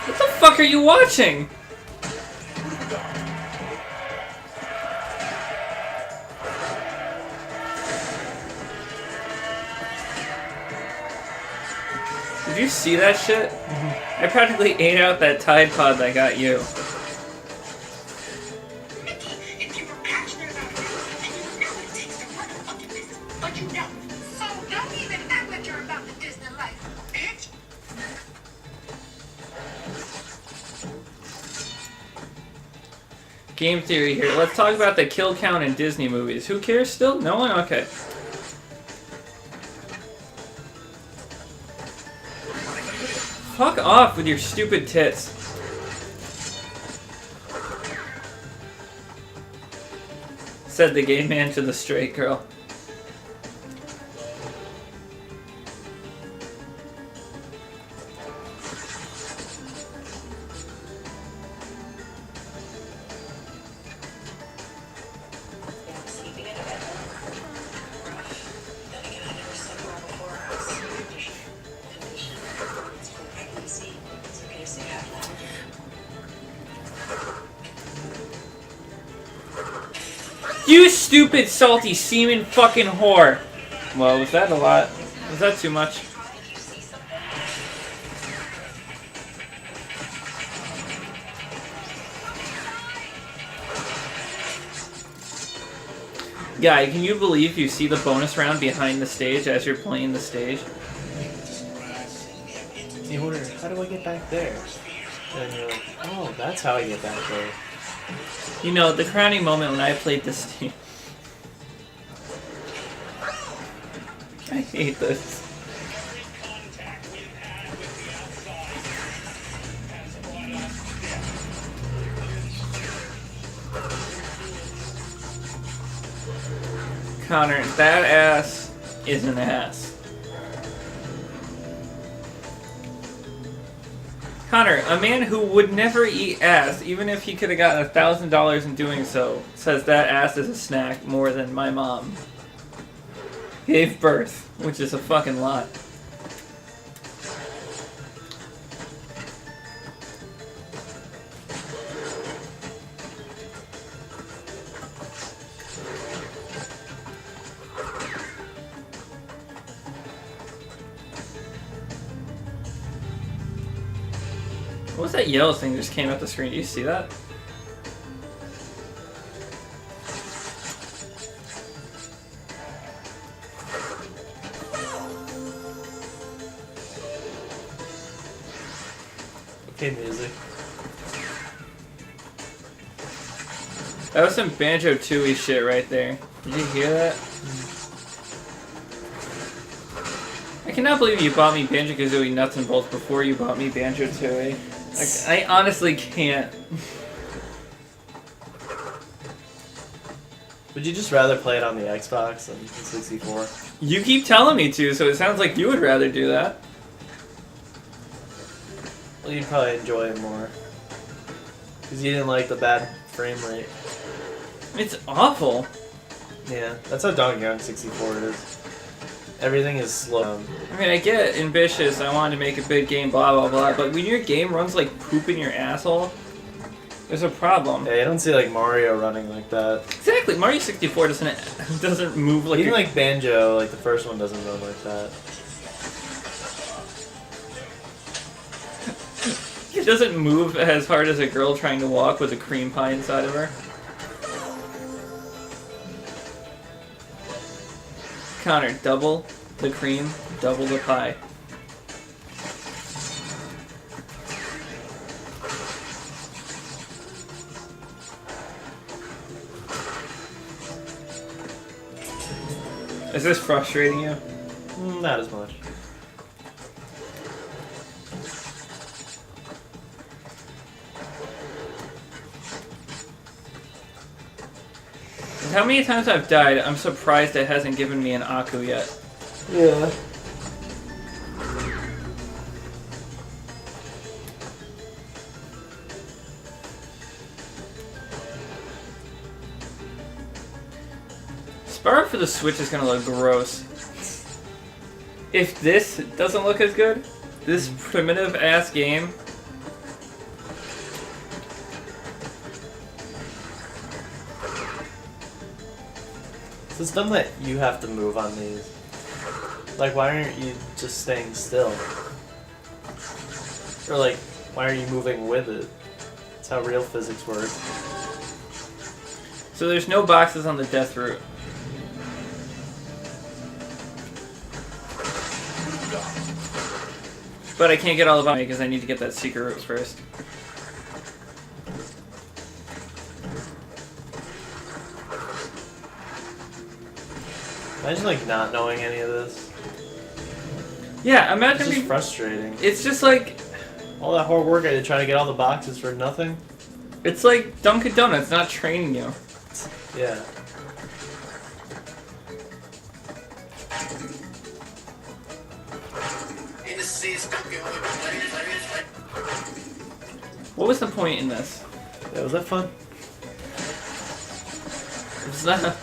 What the fuck are you watching? Did you see that shit? Mm-hmm. I practically ate out that Tide Pod that got you. If you were passionate about it, then you know it takes to run a fucking business. But you don't. So don't even act like you're about the Disney life, bitch. Game theory here. Let's talk about the kill count in Disney movies. Who cares still? No one? Okay. Fuck off with your stupid tits. Said the gay man to the straight girl. You stupid salty semen fucking whore. Well, was that a lot? Was that too much? Guy, can you believe you see the bonus round behind the stage as you're playing the stage? You wonder, how do I get back there? And you're like, oh, that's how I get back there. You know, the crowning moment when I played this game. I hate this. Connor, that ass is an ass. Connor, a man who would never eat ass, even if he could have gotten $1,000 in doing so, says that ass is a snack more than my mom gave birth, which is a fucking lot. What was that yellow thing that just came up the screen? Do you see that? Okay, music. That was some Banjo-Tooie shit right there. Did you hear that? I cannot believe you bought me Banjo-Kazooie Nuts and Bolts before you bought me Banjo-Tooie. Like, I honestly can't. Would you just rather play it on the Xbox than the 64? You keep telling me to, so it sounds like you would rather do that. Well, you'd probably enjoy it more. Because you didn't like the bad frame rate. It's awful. Yeah, that's how Donkey Kong 64 is. Everything is slow. I mean, I get ambitious, I wanted to make a big game, blah blah blah, but when your game runs like poop in your asshole, there's a problem. Yeah, you don't see like Mario running like that. Exactly, Mario 64 doesn't move like Even a... like Banjo, like the first one doesn't run like that. It doesn't move as hard as a girl trying to walk with a cream pie inside of her. Connor, double the cream, double the pie. Is this frustrating you? Not as much. How many times I've died, I'm surprised it hasn't given me an Aku yet. Yeah. Spyro for the Switch is gonna look gross. If this doesn't look as good, this primitive ass game. So it's dumb that you have to move on these. Like, why aren't you just staying still? Or like, why are you moving with it? That's how real physics work. So there's no boxes on the death route. But I can't get all the boxes because I need to get that secret route first. Imagine like not knowing any of this. Yeah, It's imagine just me. frustrating. It's just like All that hard work I did trying to get all the boxes for nothing. it's like Dunkin' Donuts not training you. Yeah. What was the point in this? Yeah, was that fun? If it's not,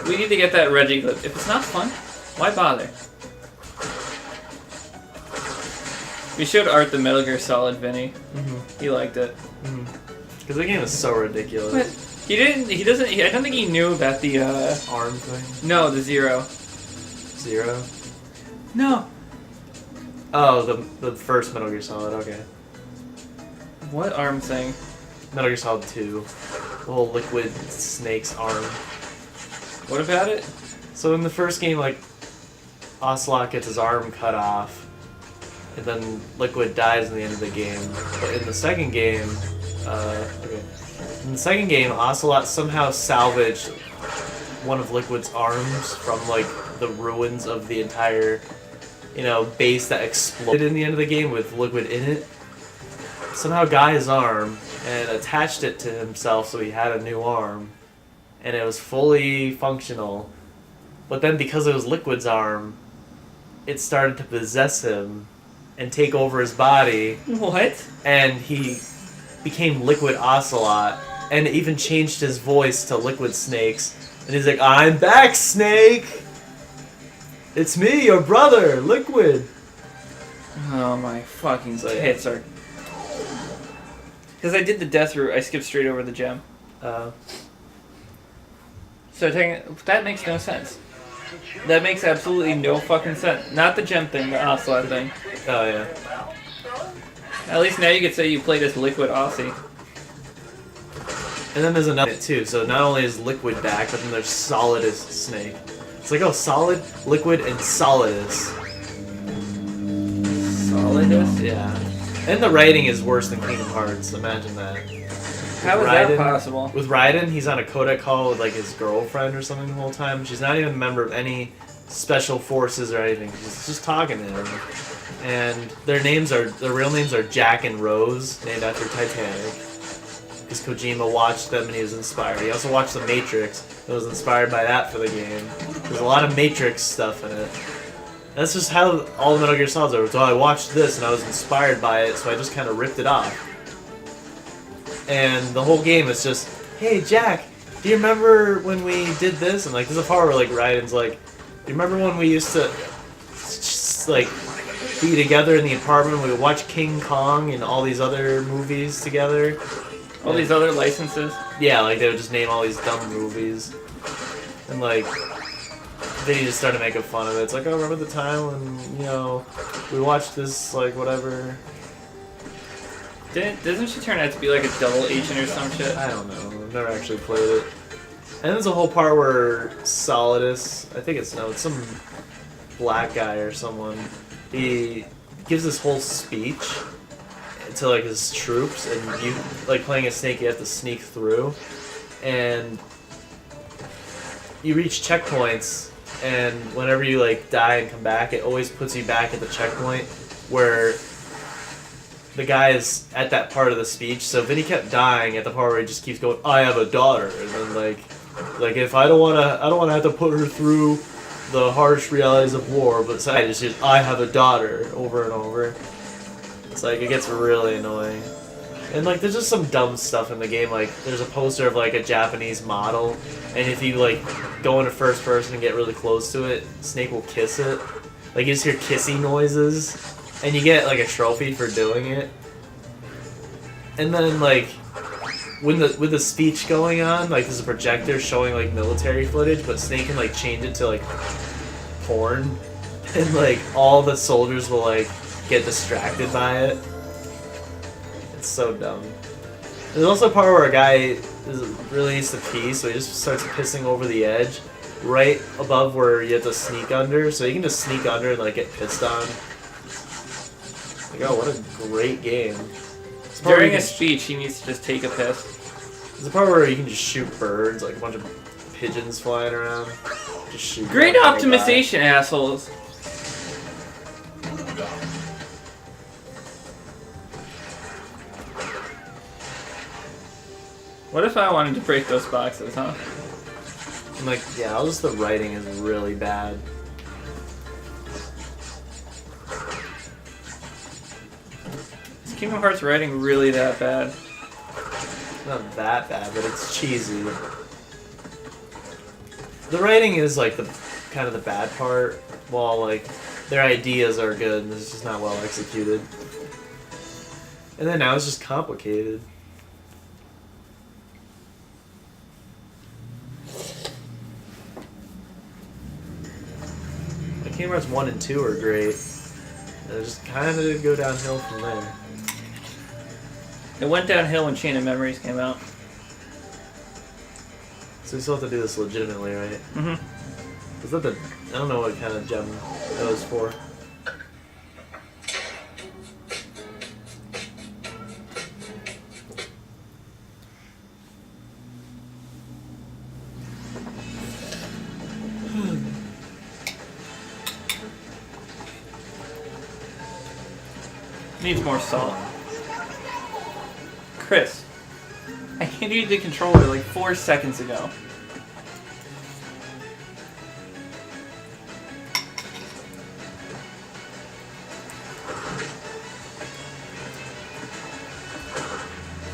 we need to get that Reggie clip. If it's not fun, why bother? We showed Art the Metal Gear Solid Vinny. He liked it. Because the game is so ridiculous. But he didn't. He doesn't. I don't think he knew about the Arm thing. no, the Zero. Zero? No. Oh, the first Metal Gear Solid, okay. What arm thing? Metal Gear Solid 2. The whole Liquid Snake's arm. What about it? So in the first game, like, Ocelot gets his arm cut off, and then Liquid dies in the end of the game. But in the second game, in the second game, Ocelot somehow salvaged one of Liquid's arms from, like, the ruins of the entire, base that exploded in the end of the game with Liquid in it. Somehow got his arm and attached it to himself so he had a new arm. And it was fully functional. But then because it was Liquid's arm, it started to possess him and take over his body. What? And he became Liquid Ocelot and even changed his voice to Liquid Snake's. And he's like, I'm back, Snake! It's me, your brother, Liquid! Oh my fucking tits are... Because I did the death route, I skipped straight over the gem. So that makes no sense. That makes absolutely no fucking sense. Not the gem thing, the Ocelot thing. Oh, yeah. At least now you could say you played as Liquid Aussie. And then there's another too, so not only is Liquid back, but then there's Solidus Snake. It's like, oh, Solid, Liquid, and Solidus. Solidus? Yeah. And the writing is worse than Kingdom Hearts, imagine that. How is that possible? With Raiden, he's on a codec call with like his girlfriend or something the whole time. She's not even a member of any special forces or anything. She's just talking to him. And their real names are Jack and Rose, named after Titanic. Because Kojima watched them and he was inspired. He also watched The Matrix and was inspired by that for the game. There's a lot of Matrix stuff in it. That's just how all the Metal Gear Solids are. So I watched this and I was inspired by it, so I just kind of ripped it off. And the whole game is just, hey Jack, do you remember when we did this? And like, there's a part where like Raiden's like, do you remember when we used to just, like be together in the apartment? We would watch King Kong and all these other movies together. All these other licenses? Yeah, like they would just name all these dumb movies. And like, then he just started making fun of it. It's like, oh, remember the time when, we watched this, like, whatever. Doesn't she turn out to be like a double agent or some shit? I don't know. I've never actually played it. And there's a whole part where Solidus, I think it's some black guy or someone, he gives this whole speech to like his troops, and you, like playing a snake, you have to sneak through, and you reach checkpoints, and whenever you like die and come back, it always puts you back at the checkpoint where the guy is at that part of the speech. So Vinny kept dying at the part where he just keeps going, I have a daughter, and then like if I don't wanna have to put her through the harsh realities of war, but so I just use I have a daughter over and over. It's like it gets really annoying. And like there's just some dumb stuff in the game, like there's a poster of like a Japanese model, and if you like go into first person and get really close to it, Snake will kiss it. Like you just hear kissing noises, and you get like a trophy for doing it. And then like with the speech going on, like there's a projector showing like military footage, but Snake can like change it to like porn, and like all the soldiers will like get distracted by it. It's so dumb. There's also a part where a guy really needs to pee, so he just starts pissing over the edge, right above where you have to sneak under, so you can just sneak under and like get pissed on. Like, oh, what a great game. During a speech, he needs to just take a piss. There's a part where you can just shoot birds, like a bunch of pigeons flying around. Just shoot. Great optimization, assholes. What if I wanted to break those boxes, huh? I'm like, yeah, all just the writing is really bad. Is Kingdom Hearts writing really that bad? Not that bad, but it's cheesy. The writing is like the kind of the bad part, while like their ideas are good and it's just not well executed. And then now it's just complicated. Kingdom Hearts 1 and 2 are great. And it just kind of did go downhill from there. It went downhill when Chain of Memories came out. So we still have to do this legitimately, right? Mm-hmm. Is that the... I don't know what kind of gem that was for. Needs more salt. Chris, I handed you the controller like 4 seconds ago.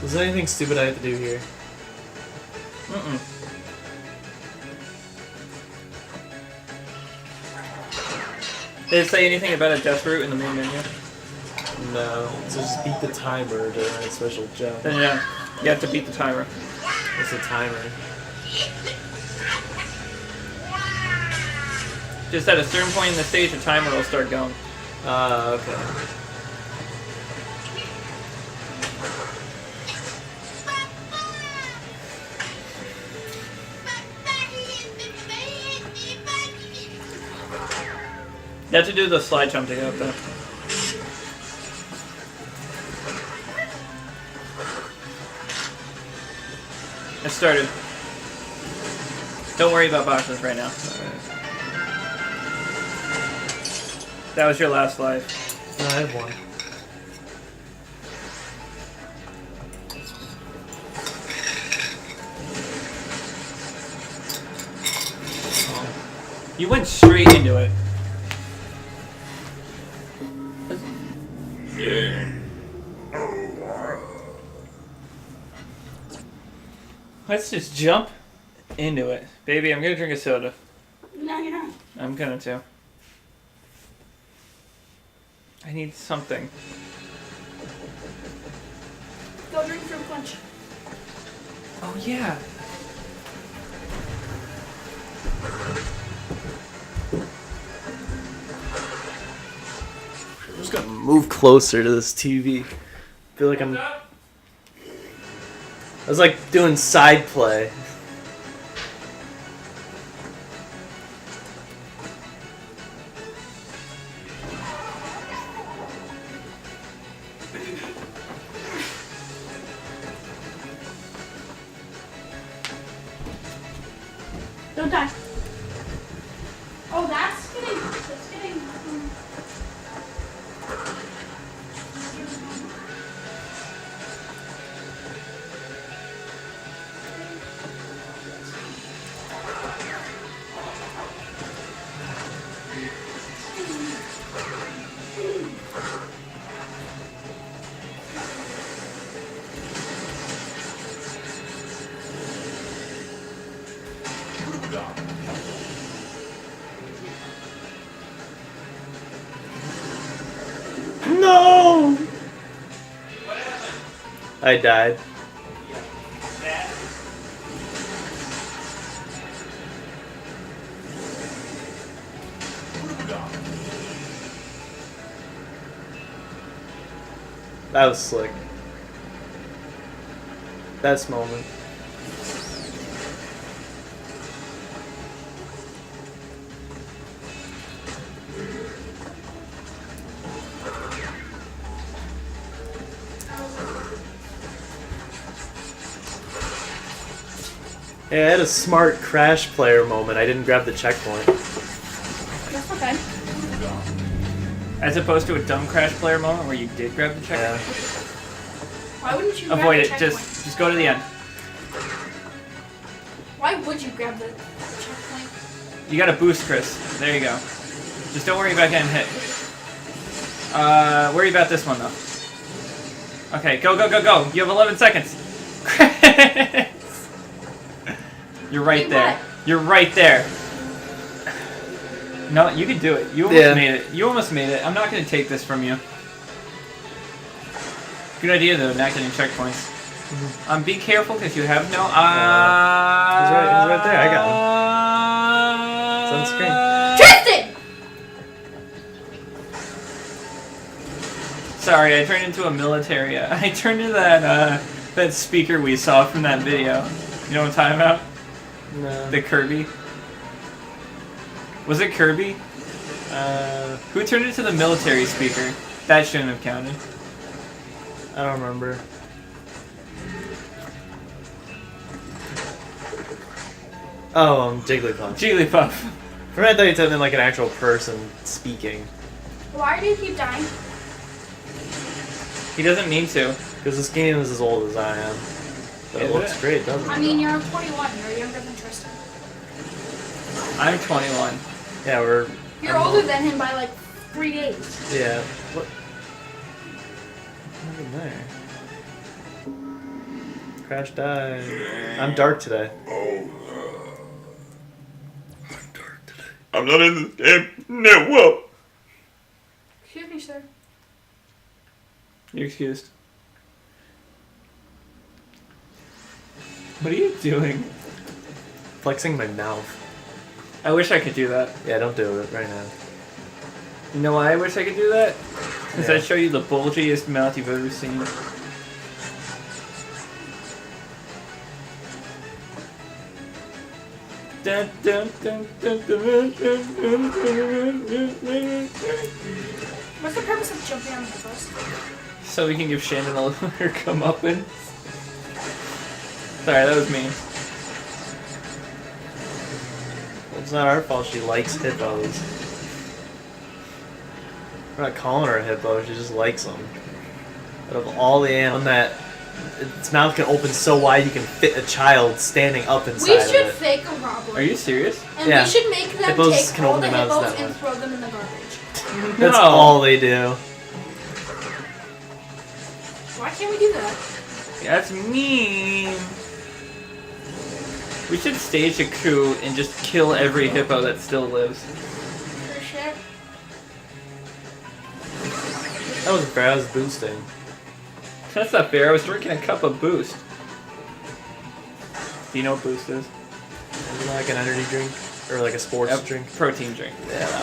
Was there anything stupid I had to do here? Mm-mm. Did it say anything about a death route in the main menu? No. So just beat the timer to earn a special gem. Then yeah, you have to beat the timer. What's the timer? Just at a certain point in the stage, the timer will start going. Okay. You have to do the slide jump to get up there. It started. Don't worry about boxes right now. That was your last life. No, I have one. You went straight into it. Let's just jump into it. Baby, I'm gonna drink a soda. No, you're not. I'm gonna too. I need something. Go drink fruit punch. Oh yeah. I'm just gonna move closer to this TV. I feel like I was like doing side play. Don't die. Oh, that's getting. No! I died. That was slick. Best moment. Hey, I had a smart Crash player moment. I didn't grab the checkpoint. That's okay. As opposed to a dumb Crash player moment where you did grab the checkpoint. Yeah. Why wouldn't you grab Avoid the it. checkpoint? Just go to the end. Why would you grab the checkpoint? You got to boost, Chris. There you go. Just don't worry about getting hit. Worry about this one though. Okay, go, go, go, go. You have 11 seconds. You're right Hey, there. what? You're right there. No, you can do it. You almost made it. You almost made it. I'm not going to take this from you. Good idea, though, not getting checkpoints. Be careful, because you have no... He's right there. I got him. It's on screen. Tristan! sorry, I turned into a military. I turned into that speaker we saw from that video. You know what I'm talking about? No. The Kirby. Was it Kirby? Who turned into the military speaker? That shouldn't have counted. I don't remember. Oh, Jigglypuff. Jigglypuff. For a minute, I thought you said like an actual person speaking. Why do you keep dying? He doesn't mean to. Because this game is as old as I am. But it Is looks it? great, doesn't it? I mean, you're 21. You're younger than Tristan. I'm 21. Yeah, we're... You're I'm older than him by like 3 days. Yeah. What? Nothing there. Crash died. I'm dark today. I'm not in this damn network. Excuse me, sir. You're excused. What are you doing? Flexing my mouth. I wish I could do that. Yeah, don't do it right now. You know why I wish I could do that? Because Yeah. I'd show you the bulgiest mouth you've ever seen. Dun, dun, dun, dun, dun, dun, dun, dun, dun. What's the purpose of jumping on the bus? So we can give Shannon a little her comeuppance. Sorry, that was me. Well, it's not our fault she likes hippos. We're not calling her a hippo, she just likes them. Out of all the animals that its mouth can open so wide you can fit a child standing up inside We of should it. fake a robbery. Are you serious? And Yeah. we should make them Hippos take can all open the their mouths hippos that and way. throw them in the garbage. That's No. all they do. Why can't we do that? That's mean. We should stage a coup and just kill every hippo that still lives. For shit. That wasn't fair, I was boosting. That's not fair. I was drinking a cup of Boost. Do you know what Boost is? Isn't that like an energy drink? Or like a sports Yep, drink? protein drink. Yeah, that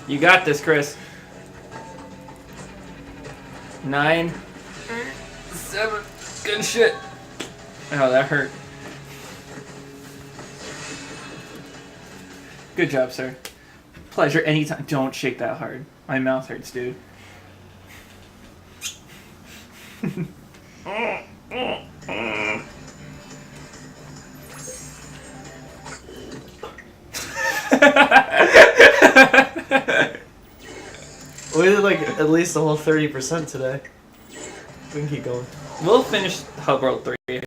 one. You got this, Chris. 9, 7. Good shit. Oh, that hurt. Good job, sir. Pleasure anytime. Don't shake that hard. My mouth hurts, dude. We did like at least the whole 30% today. We can keep going. We'll finish Hub World 3.